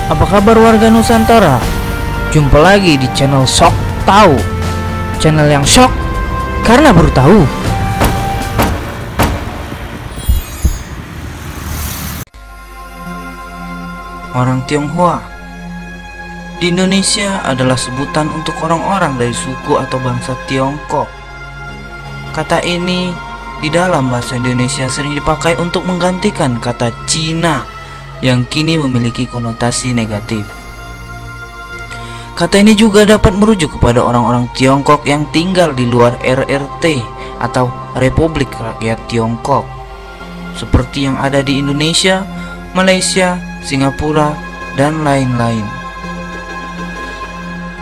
Apa kabar warga Nusantara? Jumpa lagi di channel Sok Tahu. Channel yang shock karena baru tahu. Orang Tionghoa di Indonesia adalah sebutan untuk orang-orang dari suku atau bangsa Tiongkok. Kata ini di dalam bahasa Indonesia sering dipakai untuk menggantikan kata Cina yang kini memiliki konotasi negatif. Kata ini juga dapat merujuk kepada orang-orang Tiongkok yang tinggal di luar RRT atau Republik Rakyat Tiongkok, seperti yang ada di Indonesia, Malaysia, Singapura, dan lain-lain.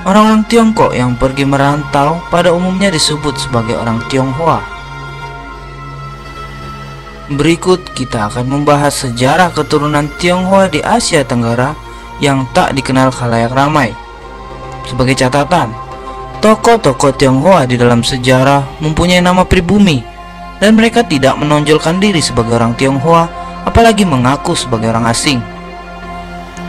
Orang-orang Tiongkok yang pergi merantau pada umumnya disebut sebagai orang Tionghoa. Berikut kita akan membahas sejarah keturunan Tionghoa di Asia Tenggara yang tak dikenal khalayak ramai. Sebagai catatan, tokoh-tokoh Tionghoa di dalam sejarah mempunyai nama pribumi, dan mereka tidak menonjolkan diri sebagai orang Tionghoa, apalagi mengaku sebagai orang asing.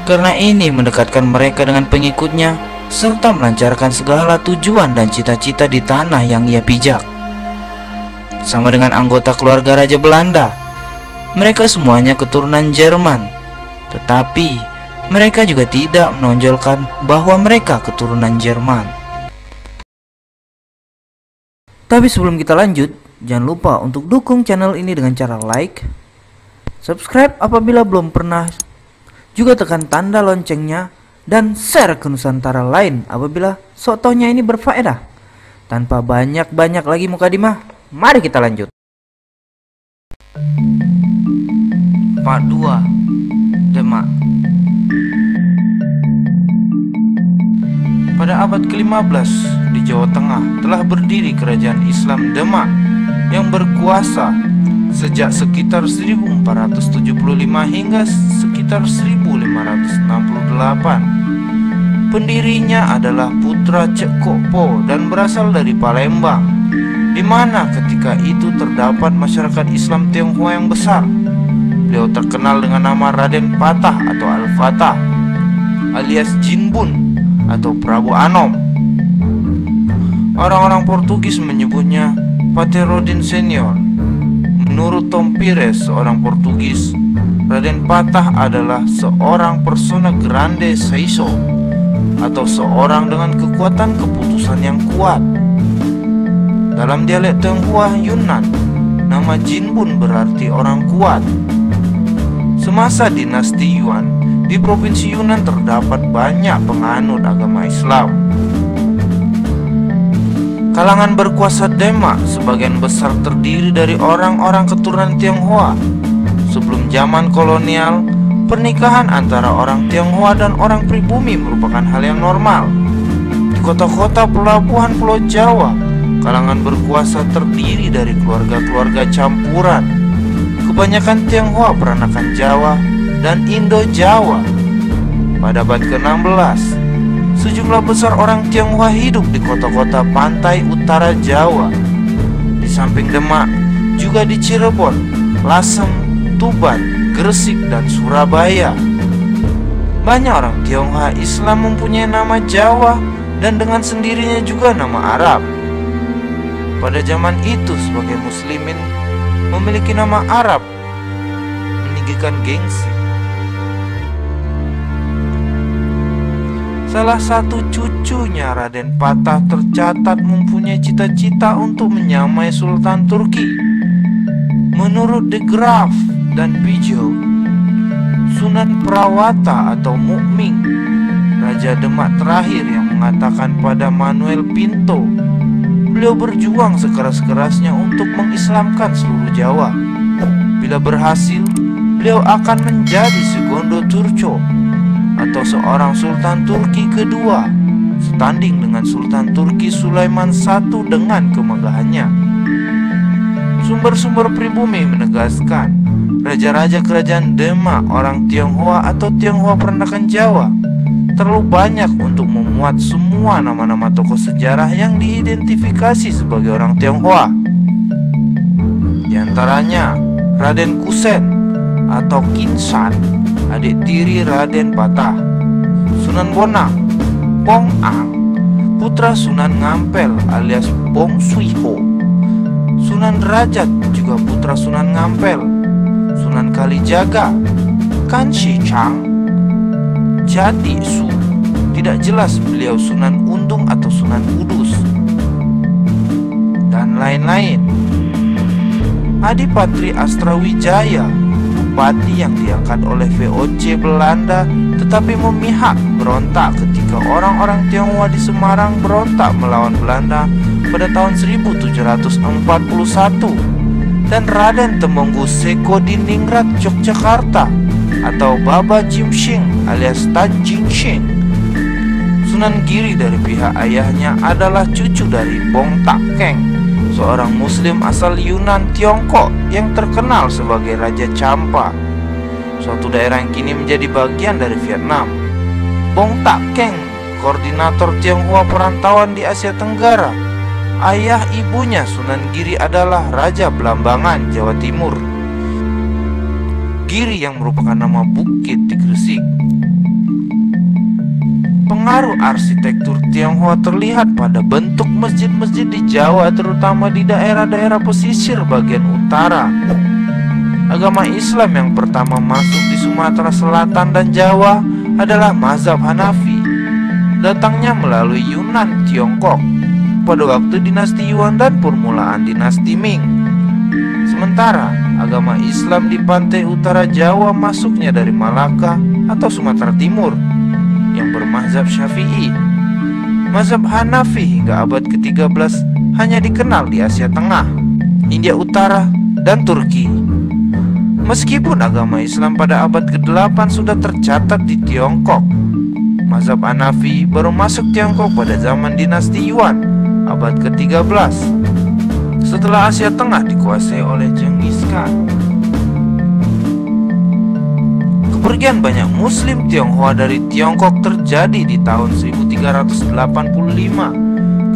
Karena ini mendekatkan mereka dengan pengikutnya, serta melancarkan segala tujuan dan cita-cita di tanah yang ia pijak. Sama dengan anggota keluarga Raja Belanda, mereka semuanya keturunan Jerman, tetapi mereka juga tidak menonjolkan bahwa mereka keturunan Jerman. Tapi sebelum kita lanjut, jangan lupa untuk dukung channel ini dengan cara like, subscribe apabila belum pernah, juga tekan tanda loncengnya, dan share ke Nusantara lain apabila sotonya ini berfaedah. Tanpa banyak-banyak lagi mukadimah, mari kita lanjut. Part 2, Demak. Pada abad ke-15 di Jawa Tengah telah berdiri kerajaan Islam Demak yang berkuasa sejak sekitar 1475 hingga sekitar 1568. Pendirinya adalah putra Cek Kok Po dan berasal dari Palembang, di mana ketika itu terdapat masyarakat Islam Tionghoa yang besar. Beliau terkenal dengan nama Raden Patah atau Al-Fatah, alias Jin Bun atau Prabu Anom. Orang-orang Portugis menyebutnya Paterodin Senior. Menurut Tom Pires, seorang Portugis, Raden Patah adalah seorang persona grande seiso, atau seorang dengan kekuatan keputusan yang kuat. Dalam dialek Tionghoa Yunnan, nama Jin Bun berarti orang kuat. Semasa dinasti Yuan, di provinsi Yunnan terdapat banyak penganut agama Islam. Kalangan berkuasa Demak sebagian besar terdiri dari orang-orang keturunan Tionghoa. Sebelum zaman kolonial, pernikahan antara orang Tionghoa dan orang pribumi merupakan hal yang normal. Di kota-kota pelabuhan Pulau Jawa, kalangan berkuasa terdiri dari keluarga-keluarga campuran. Kebanyakan Tionghoa peranakan Jawa dan Indo-Jawa. Pada abad ke-16, sejumlah besar orang Tionghoa hidup di kota-kota pantai utara Jawa. Di samping Demak, juga di Cirebon, Lasem, Tuban, Gresik, dan Surabaya. Banyak orang Tionghoa Islam mempunyai nama Jawa dan dengan sendirinya juga nama Arab. Pada zaman itu sebagai muslimin memiliki nama Arab meninggikan gengsi. Salah satu cucunya Raden Patah tercatat mempunyai cita-cita untuk menyamai Sultan Turki. Menurut De Graaf dan Pijo, Sunan Prawata atau Mukming, Raja Demak terakhir yang mengatakan pada Manuel Pinto, beliau berjuang sekeras-kerasnya untuk mengislamkan seluruh Jawa. Bila berhasil, beliau akan menjadi Segundo Turco atau seorang Sultan Turki kedua, setanding dengan Sultan Turki Sulaiman I dengan kemegahannya. Sumber-sumber pribumi menegaskan raja-raja kerajaan Demak orang Tionghoa atau Tionghoa peranakan Jawa terlalu banyak untuk memuat semua nama-nama tokoh sejarah yang diidentifikasi sebagai orang Tionghoa. Di antaranya Raden Kusen atau Kinsan, adik tiri Raden Patah, Sunan Bonang, Bong Ang, putra Sunan Ngampel alias Bong Suiho. Sunan Derajat juga putra Sunan Ngampel. Sunan Kalijaga, Kan Shi Chang. Jati Su, tidak jelas beliau Sunan Undung atau Sunan Kudus, dan lain-lain. Adipatri Astrawijaya, bupati yang diangkat oleh VOC Belanda tetapi memihak, berontak ketika orang-orang Tionghoa di Semarang berontak melawan Belanda pada tahun 1741. Dan Raden Temenggu Sekodiningrat Yogyakarta atau Baba Jimsing alias Tan Jingsing. Sunan Giri dari pihak ayahnya adalah cucu dari Bong Tak Keng, seorang muslim asal Yunan Tiongkok yang terkenal sebagai Raja Champa, suatu daerah yang kini menjadi bagian dari Vietnam. Bong Tak Keng, koordinator Tionghoa perantauan di Asia Tenggara. Ayah ibunya Sunan Giri adalah Raja Belambangan, Jawa Timur. Giri yang merupakan nama bukit di Gresik. Pengaruh arsitektur Tionghoa terlihat pada bentuk masjid-masjid di Jawa, terutama di daerah-daerah pesisir bagian utara. Agama Islam yang pertama masuk di Sumatera Selatan dan Jawa adalah mazhab Hanafi. Datangnya melalui Yunan Tiongkok pada waktu dinasti Yuan dan permulaan dinasti Ming. Sementara agama Islam di pantai utara Jawa masuknya dari Malaka atau Sumatera Timur yang bermazhab Syafi'i. Mazhab Hanafi hingga abad ke-13 hanya dikenal di Asia Tengah, India Utara, dan Turki. Meskipun agama Islam pada abad ke-8 sudah tercatat di Tiongkok, mazhab Hanafi baru masuk Tiongkok pada zaman dinasti Yuan abad ke-13 setelah Asia Tengah dikuasai oleh Genghis Khan. Kepergian banyak muslim Tionghoa dari Tiongkok terjadi di tahun 1385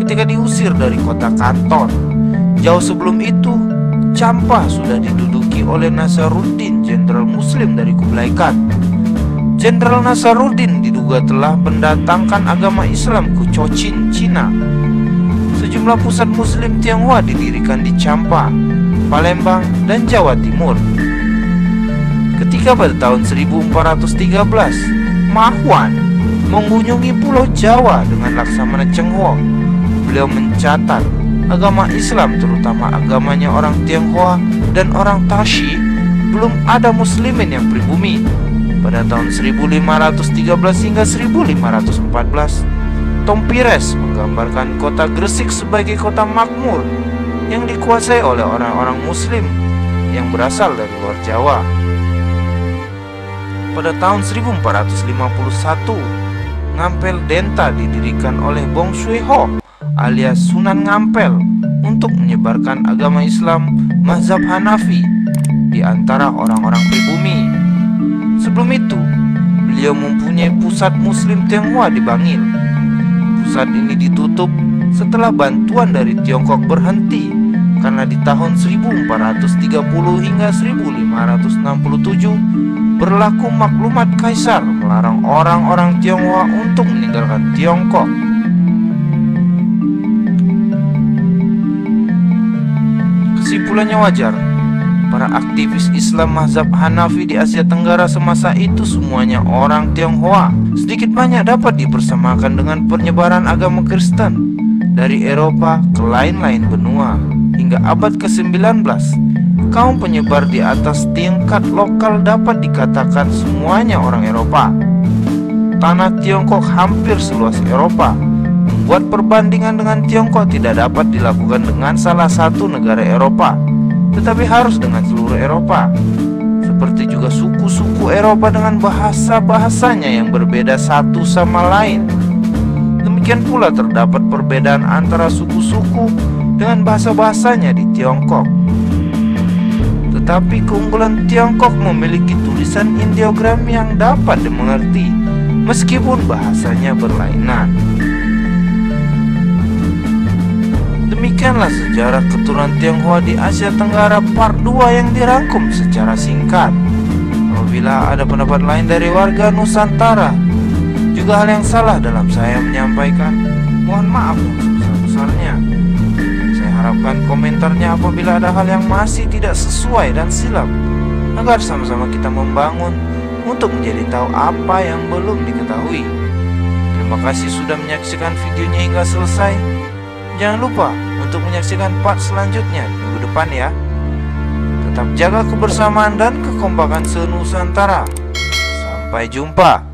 ketika diusir dari kota Kanton. Jauh sebelum itu, Champa sudah diduduki oleh Nasaruddin, jenderal muslim dari Kublai Khan. Jenderal Nasaruddin diduga telah mendatangkan agama Islam ke Cochin, Cina. Sejumlah pusat muslim Tionghoa didirikan di Champa, Palembang, dan Jawa Timur. Ketika pada tahun 1413 Ma Huan mengunjungi Pulau Jawa dengan Laksamana Cheng Ho, beliau mencatat agama Islam, terutama agamanya orang Tionghoa dan orang Tashi, belum ada muslimin yang pribumi. Pada tahun 1513 hingga 1514, Tom Pires menggambarkan kota Gresik sebagai kota makmur yang dikuasai oleh orang-orang muslim yang berasal dari luar Jawa. Pada tahun 1451, Ngampel Denta didirikan oleh Bong Suiho alias Sunan Ngampel untuk menyebarkan agama Islam mazhab Hanafi di antara orang-orang pribumi. Sebelum itu, beliau mempunyai pusat muslim Tionghoa di Bangil. Pusat ini ditutup setelah bantuan dari Tiongkok berhenti karena di tahun 1430 hingga 1567 berlaku maklumat kaisar melarang orang-orang Tionghoa untuk meninggalkan Tiongkok. Kesimpulannya wajar, para aktivis Islam mazhab Hanafi di Asia Tenggara semasa itu semuanya orang Tionghoa. Sedikit banyak dapat dipersamakan dengan penyebaran agama Kristen dari Eropa ke lain-lain benua. Hingga abad ke-19, kaum penyebar di atas tingkat lokal dapat dikatakan semuanya orang Eropa. Tanah Tiongkok hampir seluas Eropa. Membuat perbandingan dengan Tiongkok tidak dapat dilakukan dengan salah satu negara Eropa, tetapi harus dengan seluruh Eropa. Seperti juga suku-suku Eropa dengan bahasa-bahasanya yang berbeda satu sama lain. Demikian pula terdapat perbedaan antara suku-suku dengan bahasa-bahasanya di Tiongkok. Tetapi keunggulan Tiongkok memiliki tulisan ideogram yang dapat dimengerti meskipun bahasanya berlainan. Demikianlah sejarah keturunan Tionghoa di Asia Tenggara part 2 yang dirangkum secara singkat. Apabila ada pendapat lain dari warga Nusantara, juga hal yang salah dalam saya menyampaikan, mohon maaf yang sebesar-besarnya. Saya harapkan komentarnya apabila ada hal yang masih tidak sesuai dan silap, agar sama-sama kita membangun untuk menjadi tahu apa yang belum diketahui. Terima kasih sudah menyaksikan videonya hingga selesai. Jangan lupa untuk menyaksikan part selanjutnya minggu depan ya. Tetap jaga kebersamaan dan kekompakan se-Nusantara. Sampai jumpa.